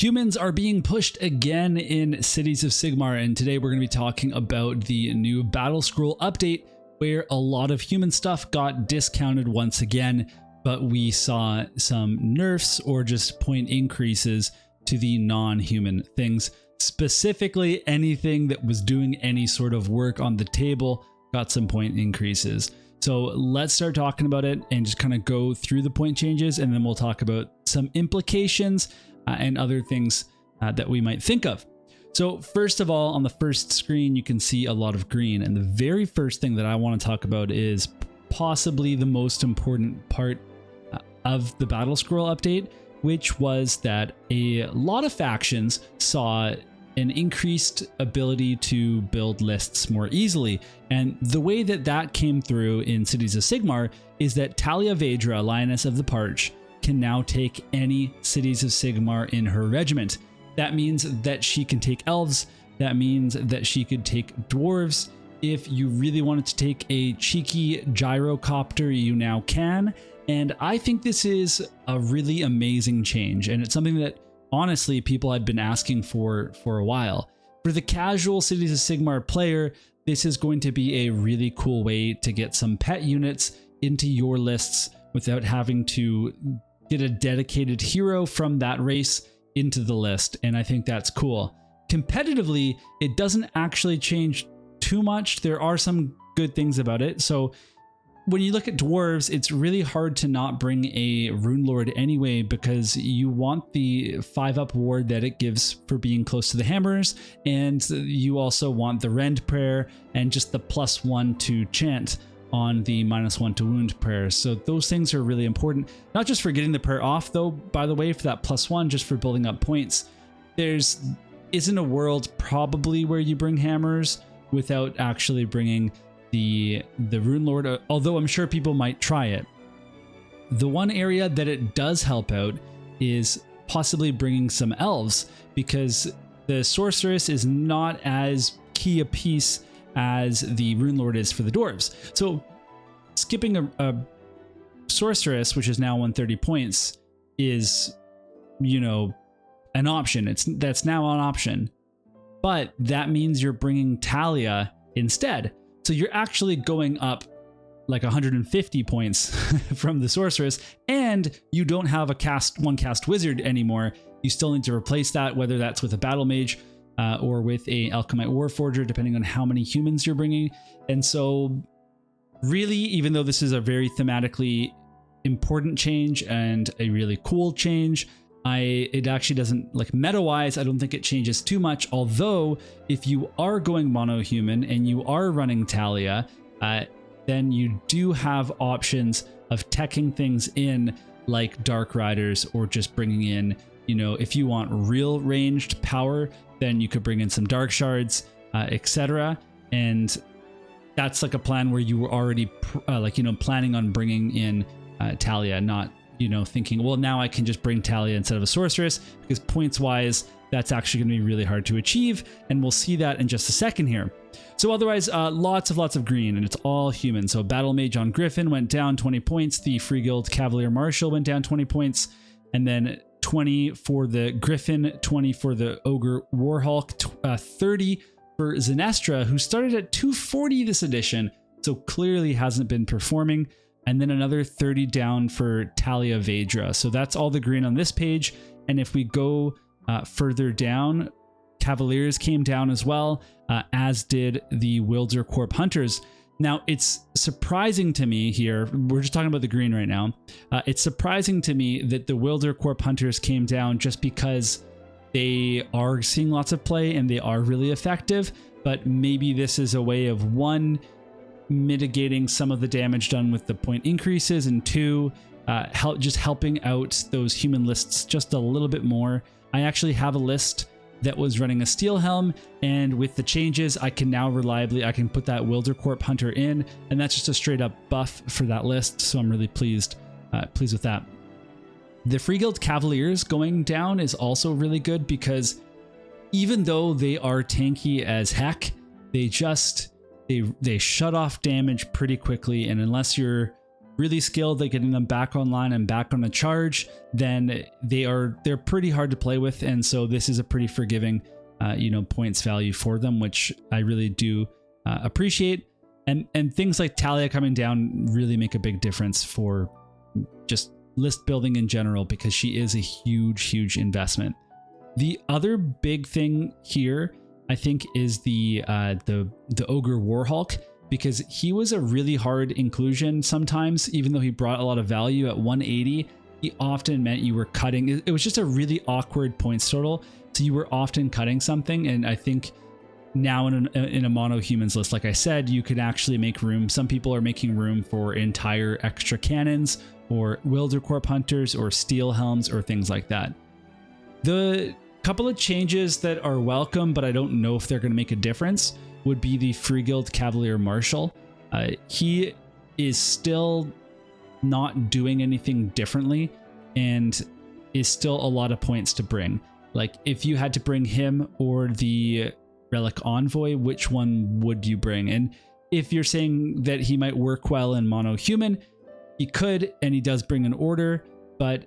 Humans are being pushed again in Cities of Sigmar, and today we're going to be talking about the new battle scroll update where a lot of human stuff got discounted once again, but we saw some nerfs or just point increases to the non-human things. Specifically, anything that was doing any sort of work on the table got some point increases. So let's start talking about it and just kind of go through the point changes, and then we'll talk about some implications and other things that we might think of. So first of all, on the first screen, you can see a lot of green. And the very first thing that I want to talk about is possibly the most important part of the battle scroll update, which was that a lot of factions saw an increased ability to build lists more easily. And the way that that came through in Cities of Sigmar is that Tahlia Vedra, Lioness of the Parch, can now take any Cities of Sigmar in her regiment. That means that she can take elves. That means that she could take dwarves. If you really wanted to take a cheeky gyrocopter, you now can. And I think this is a really amazing change, and it's something that honestly people had been asking for a while. For the casual Cities of Sigmar player, this is going to be a really cool way to get some pet units into your lists without having to get a dedicated hero from that race into the list, and I think that's cool. Competitively, it doesn't actually change too much. There are some good things about it. So when you look at dwarves, it's really hard to not bring a Rune Lord anyway, because you want the 5-up ward that it gives for being close to the hammers, and you also want the rend prayer and just the +1 to chant on the -1 to wound prayer. So those things are really important, not just for getting the prayer off though, by the way, for that +1, just for building up points. There's isn't a world probably where you bring hammers without actually bringing the Rune Lord, although I'm sure people might try it. The one area that it does help out is possibly bringing some elves, because the sorceress is not as key a piece as the Rune Lord is for the dwarves. So skipping a sorceress, which is now 130 points, is, you know, an option. That's now an option, but that means you're bringing Tahlia instead. So you're actually going up like 150 points from the sorceress, and you don't have a one cast wizard anymore. You still need to replace that, whether that's with a battle mage or with a Alchemite Warforger, depending on how many humans you're bringing. And so really, even though this is a very thematically important change and a really cool change, it actually doesn't, like, meta-wise, I don't think it changes too much. Although if you are going mono-human and you are running Tahlia, then you do have options of teching things in like Dark Riders, or just bringing in, you know, if you want real ranged power, then you could bring in some dark shards, etc. And that's like a plan where you were already planning on bringing in Tahlia, not, you know, thinking, well, now I can just bring Tahlia instead of a sorceress, because points wise, that's actually going to be really hard to achieve. And we'll see that in just a second here. So otherwise, lots of green, and it's all human. So Battle Mage on Griffin went down 20 points. The Free Guild Cavalier Marshal went down 20 points. And then 20 for the Griffin, 20 for the Ogre Warhawk, 30 for Zenestra, who started at 240 this edition, so clearly hasn't been performing. And then another 30 down for Tahlia Vedra. So that's all the green on this page. And if we go further down, Cavaliers came down as well, as did the Wilder Corp Hunters. Now, it's surprising to me here, we're just talking about the green right now, it's surprising to me that the Wilder Corp Hunters came down, just because they are seeing lots of play and they are really effective. But maybe this is a way of, one, mitigating some of the damage done with the point increases, and two, just helping out those human lists just a little bit more. I actually have a list that was running a steel helm, and with the changes, I can now reliably, I can put that Wilder Corp Hunter in, and that's just a straight up buff for that list. So I'm really pleased with that. The Free Guild Cavaliers going down is also really good, because even though they are tanky as heck, they shut off damage pretty quickly, and unless you're really skilled at getting them back online and back on the charge, then they're pretty hard to play with. And so this is a pretty forgiving, points value for them, which I really do appreciate. And things like Tahlia coming down really make a big difference for just list building in general, because she is a huge investment. The other big thing here, I think, is the Ogre Warhawk, because he was a really hard inclusion sometimes. Even though he brought a lot of value at 180, he often meant you were cutting. It was just a really awkward points total, so you were often cutting something. And I think now in a mono humans list, like I said, you can actually make room. Some people are making room for entire extra cannons or Wildercorp hunters or steel helms or things like that. The couple of changes that are welcome, but I don't know if they're going to make a difference, would be the Freeguild Cavalier Marshal. He is still not doing anything differently and is still a lot of points to bring. Like, if you had to bring him or the Relic Envoy, which one would you bring? And if you're saying that he might work well in mono human, he could, and he does bring an order, but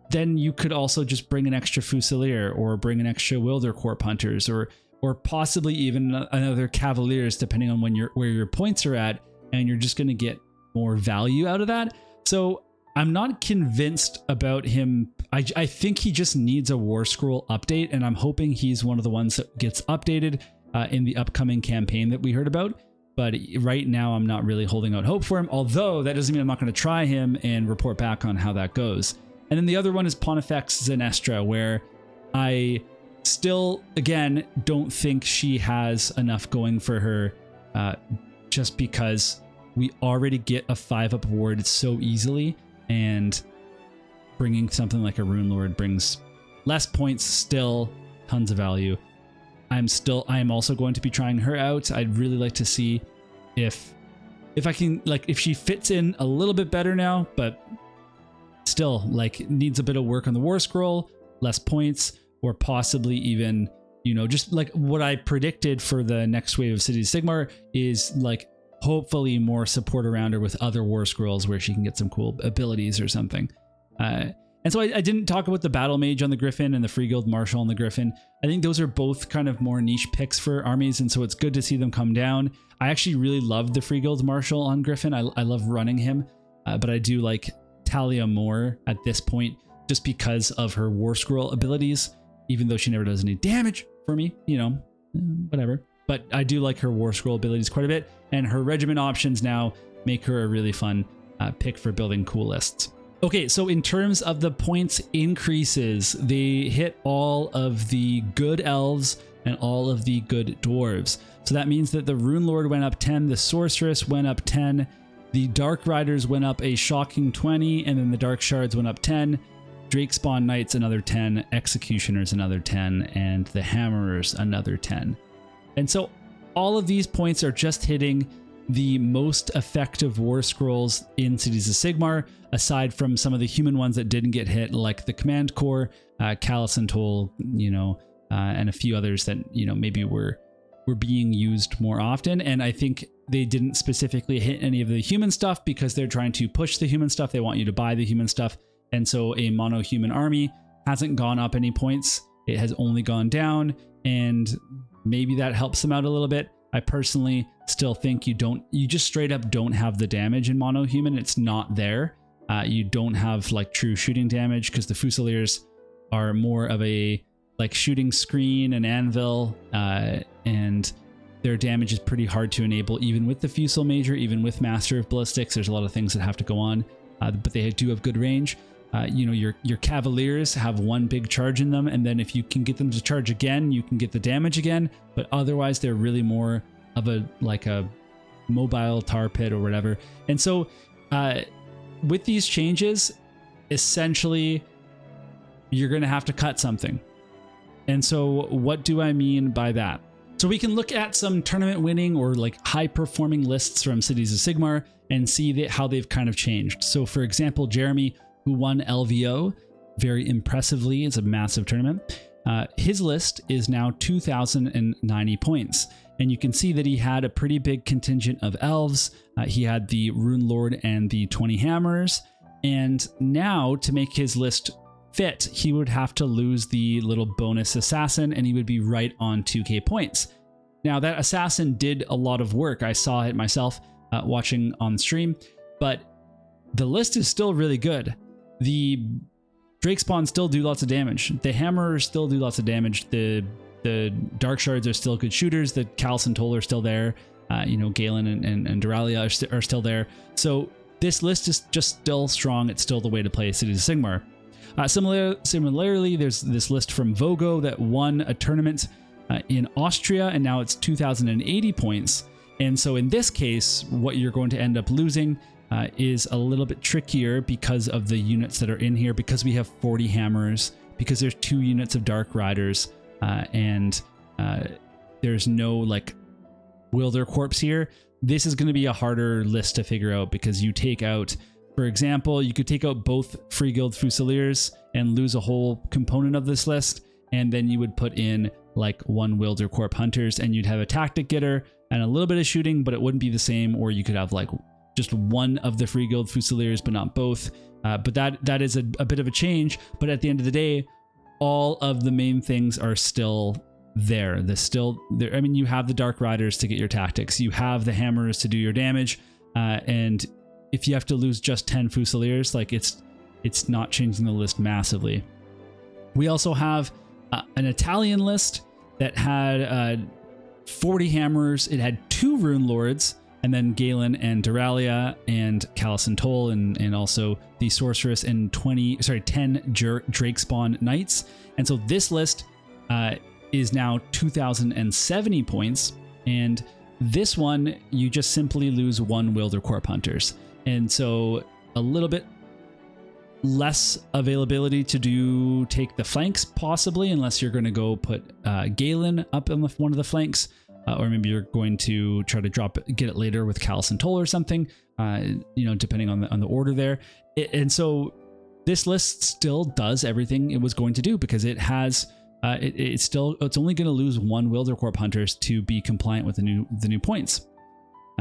then you could also just bring an extra Fusilier or bring an extra Wildercorp hunters, or possibly even another Cavaliers, depending on where your points are at, and you're just going to get more value out of that. So I'm not convinced about him. I think he just needs a warscroll update, and I'm hoping he's one of the ones that gets updated in the upcoming campaign that we heard about. But right now, I'm not really holding out hope for him, although that doesn't mean I'm not going to try him and report back on how that goes. And then the other one is Pontifex Zenestra, where I still, again, don't think she has enough going for her, just because we already get a 5-up award so easily, and bringing something like a Rune Lord brings less points, still tons of value. I am also going to be trying her out. I'd really like to see if I can, like, if she fits in a little bit better now, but still, like, needs a bit of work on the War Scroll, less points, or possibly even, just like what I predicted for the next wave of Cities of Sigmar is, like, hopefully more support around her with other War Scrolls where she can get some cool abilities or something. And so I didn't talk about the Battle Mage on the Griffin and the Freeguild Marshal on the Griffin. I think those are both kind of more niche picks for armies, and so it's good to see them come down. I actually really loved the Freeguild Marshal on Griffin. I love running him, but I do like Tahlia more at this point just because of her War Scroll abilities, even though she never does any damage for me, whatever. But I do like her War Scroll abilities quite a bit, and her regiment options now make her a really fun pick for building cool lists. Okay, so in terms of the points increases, they hit all of the good elves and all of the good dwarves. So that means that the Rune Lord went up 10, the Sorceress went up 10, the Dark Riders went up a shocking 20, and then the Dark Shards went up 10, Drakespawn Knights another 10, Executioners another 10, and the Hammerers another 10. And so all of these points are just hitting the most effective War Scrolls in Cities of Sigmar, aside from some of the human ones that didn't get hit, like the Command Corps, Callus and Toll, and a few others that, maybe were being used more often. And I think they didn't specifically hit any of the human stuff because they're trying to push the human stuff. They want you to buy the human stuff. And so a mono human army hasn't gone up any points. It has only gone down, and maybe that helps them out a little bit. I personally still think you just straight up don't have the damage in mono human. It's not there. You don't have like true shooting damage because the Fusiliers are more of a like shooting screen and anvil, and their damage is pretty hard to enable even with the Fusil Major, even with Master of Ballistics. There's a lot of things that have to go on, but they do have good range. Your Cavaliers have one big charge in them, and then if you can get them to charge again, you can get the damage again, but otherwise they're really more of a mobile tar pit or whatever. And so with these changes, essentially you're going to have to cut something. And so what do I mean by that? So we can look at some tournament winning or like high performing lists from Cities of Sigmar and see how they've kind of changed. So for example, Jeremy, who won LVO very impressively, it's a massive tournament. his list is now 2,090 points. And you can see that he had a pretty big contingent of elves. He had the Rune Lord and the 20 hammers. And now to make his list fit, he would have to lose the little bonus assassin and he would be right on 2k points. Now that assassin did a lot of work. I saw it myself watching on stream, but the list is still really good. The Drake Spawn still do lots of damage. The Hammerers still do lots of damage. The Dark Shards are still good shooters. The Callus and Toll are still there. You know, Galen and Duralia are still there. So this list is just still strong. It's still the way to play Cities of Sigmar. Similarly, there's this list from Vogo that won a tournament in Austria, and now it's 2,080 points. And so in this case, what you're going to end up losing is a little bit trickier because of the units that are in here, because we have 40 hammers, because there's 2 units of Dark Riders, and there's no like Wilder Corpse here. This is going to be a harder list to figure out because you take out, for example, you could take out both Free Guild Fusiliers and lose a whole component of this list, and then you would put in like 1 Wilder Corp Hunters and you'd have a Tactic Getter and a little bit of shooting, but it wouldn't be the same. Or you could have like just 1 of the Free Guild Fusiliers, but not both. But that is a bit of a change. But at the end of the day, all of the main things are still there. I mean, you have the Dark Riders to get your tactics. You have the Hammers to do your damage. And if you have to lose just 10 Fusiliers, like it's not changing the list massively. We also have an Italian list that had 40 hammers. It had 2 Rune Lords, and then Galen and Duralia and Callus and Toll, and also the Sorceress and 10 Drake Spawn Knights. And so this list is now 2,070 points. And this one, you just simply lose 1 Wilder Corp Hunters. And so a little bit less availability to take the flanks, possibly, unless you're going to go put Galen up on one of the flanks, or maybe you're going to try to get it later with Callus and Toll or something, you know, depending on the order there. And so this list still does everything it was going to do, because it has it's only going to lose 1 Wilder Corp Hunters to be compliant with the new points.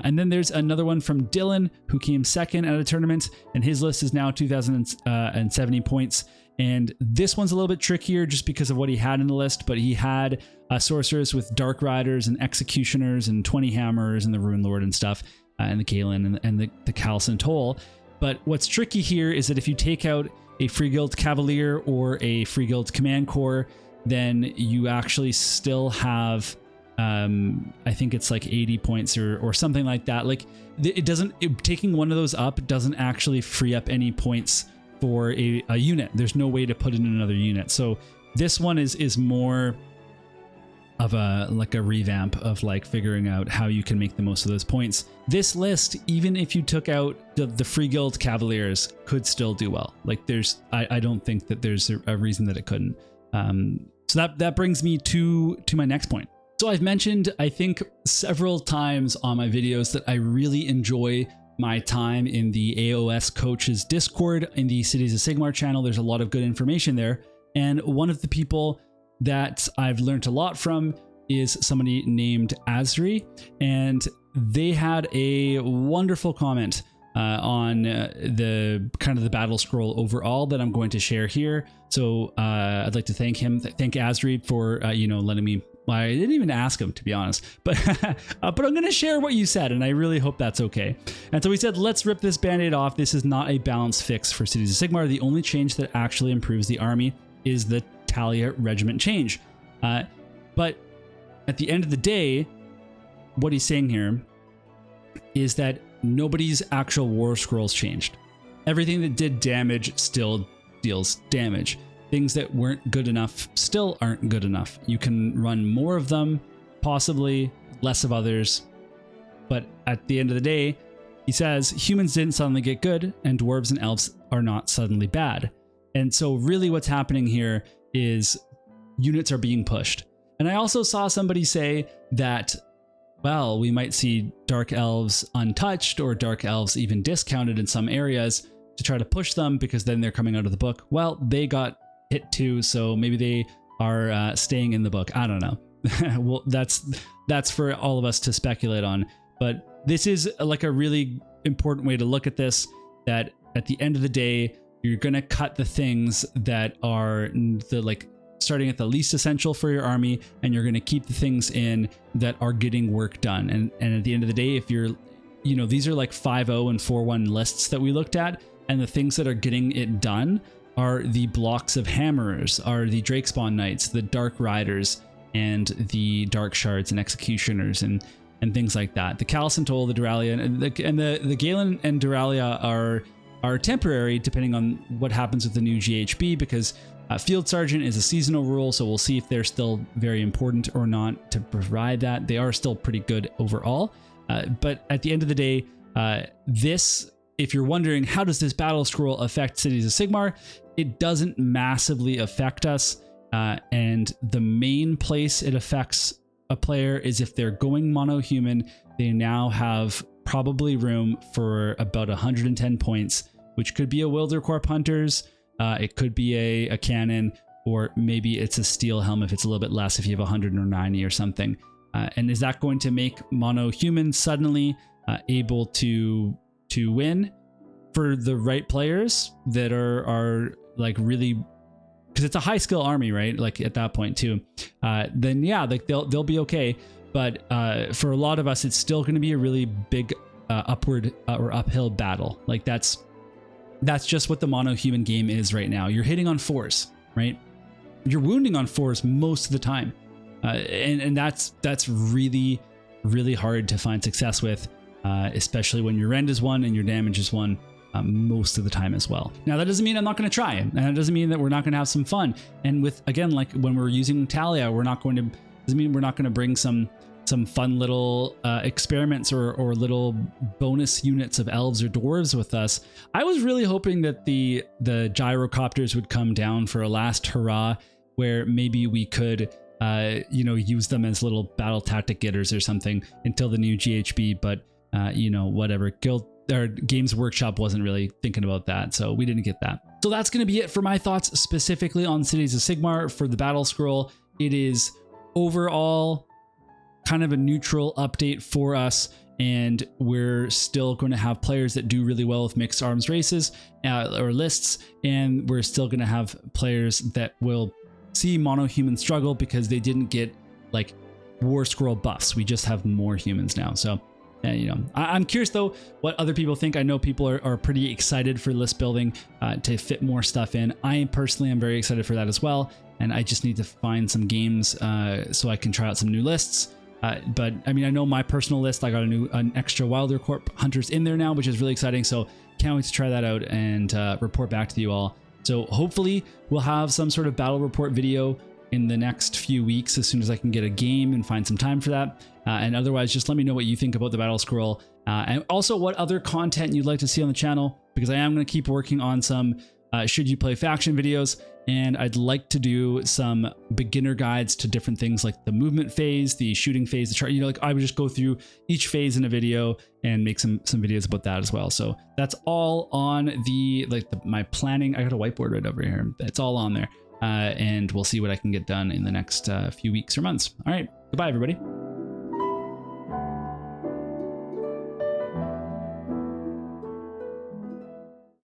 And then there's another one from Dylan, who came second at a tournament, and his list is now 2,070 points. And this one's a little bit trickier just because of what he had in the list, but he had sorcerers with Dark Riders and Executioners and 20 hammers and the Rune Lord and stuff, and the Galen and the Callus and Toll. But what's tricky here is that if you take out a Free Guild Cavalier or a Free Guild Command Corps, then you actually still have I think it's like 80 points or something like that. Like taking one of those up doesn't actually free up any points for a unit. There's no way to put in another unit. So this one is more of a revamp of like figuring out how you can make the most of those points. This list, even if you took out the Free Guild Cavaliers, could still do well. Like I don't think that there's a reason that it couldn't. So that brings me to my next point. So I've mentioned, I think, several times on my videos that I really enjoy my time in the AOS Coaches Discord in the Cities of Sigmar channel. There's a lot of good information there. And one of the people that I've learned a lot from is somebody named Azri. And they had a wonderful comment on the kind of the battle scroll overall that I'm going to share here. So I'd like to thank him. Thank Azri for, letting me. I didn't even ask him, to be honest, but I'm going to share what you said, and I really hope that's okay. And so he said, let's rip this band-aid off. This is not a balanced fix for Cities of Sigmar. The only change that actually improves the army is the Tahlia Regiment change. But at the end of the day, what he's saying here is that nobody's actual war scrolls changed. Everything that did damage still deals damage. Things that weren't good enough still aren't good enough. You can run more of them, possibly less of others. But at the end of the day, he says humans didn't suddenly get good, and dwarves and elves are not suddenly bad. And so really what's happening here is units are being pushed. And I also saw somebody say that, well, we might see dark elves untouched or dark elves even discounted in some areas to try to push them because then they're coming out of the book. Well, they got hit too, so maybe they are staying in the book. I don't know. Well, that's for all of us to speculate on. But this is like a really important way to look at this, that at the end of the day, you're going to cut the things that are the like starting at the least essential for your army, and you're going to keep the things in that are getting work done. And at the end of the day, if you're, you know, these are like 5-0 and 4-1 lists that we looked at, and the things that are getting it done are the blocks of hammerers, are the Drakespawn Knights, the Dark Riders, and the Dark Shards and Executioners, and things like that. The Calisantol, the Duralia, and the Galen and Duralia are temporary depending on what happens with the new GHB, because Field Sergeant is a seasonal rule, so we'll see if they're still very important or not to provide that. They are still pretty good overall, but at the end of the day, this, if you're wondering how does this battle scroll affect Cities of Sigmar, it doesn't massively affect us, and the main place it affects a player is if they're going mono-human. They now have probably room for about 110 points, which could be a Wildercorp Hunters, it could be a cannon, or maybe it's a steel helm if it's a little bit less, if you have 190 or something. And is that going to make mono-human suddenly able to win for the right players that are like really, because it's a high skill army, right? Like at that point too, then yeah, like they'll be okay. But for a lot of us, it's still going to be a really big upward or uphill battle. Like that's just what the mono-human game is right now. You're hitting on 4s, right? You're wounding on 4s most of the time, and that's really, really hard to find success with, especially when your rend is 1 and your damage is 1. Most of the time as well. Now that doesn't mean I'm not going to try it, and that doesn't mean that we're not going to have some fun. And with, again, like when we're using Tahlia, doesn't mean we're not going to bring some fun little experiments or little bonus units of elves or dwarves with us. I was really hoping that the gyrocopters would come down for a last hurrah, where maybe we could use them as little battle tactic getters or something until the new GHB. But whatever, Games Workshop wasn't really thinking about that, so we didn't get that. So that's going to be it for my thoughts specifically on Cities of Sigmar for the battle scroll. It is overall kind of a neutral update for us, and we're still going to have players that do really well with mixed arms races or lists, and we're still going to have players that will see mono-human struggle because they didn't get like war scroll buffs. We just have more humans now. So I'm curious though what other people think. I know people are pretty excited for list building to fit more stuff in. I personally am very excited for that as well, and I just need to find some games so I can try out some new lists. But I mean, I know my personal list, I got an extra Wildercorp Hunters in there now, which is really exciting. So can't wait to try that out and report back to you all. So hopefully we'll have some sort of battle report video in the next few weeks as soon as I can get a game and find some time for that. And otherwise, just let me know what you think about the battle scroll, and also what other content you'd like to see on the channel, because I am going to keep working on some should you play faction videos, and I'd like to do some beginner guides to different things like the movement phase, the shooting phase, the chart. Like I would just go through each phase in a video and make some videos about that as well. So that's all on my planning. I got a whiteboard right over here. It's all on there. And we'll see what I can get done in the next few weeks or months. All right. Goodbye, everybody.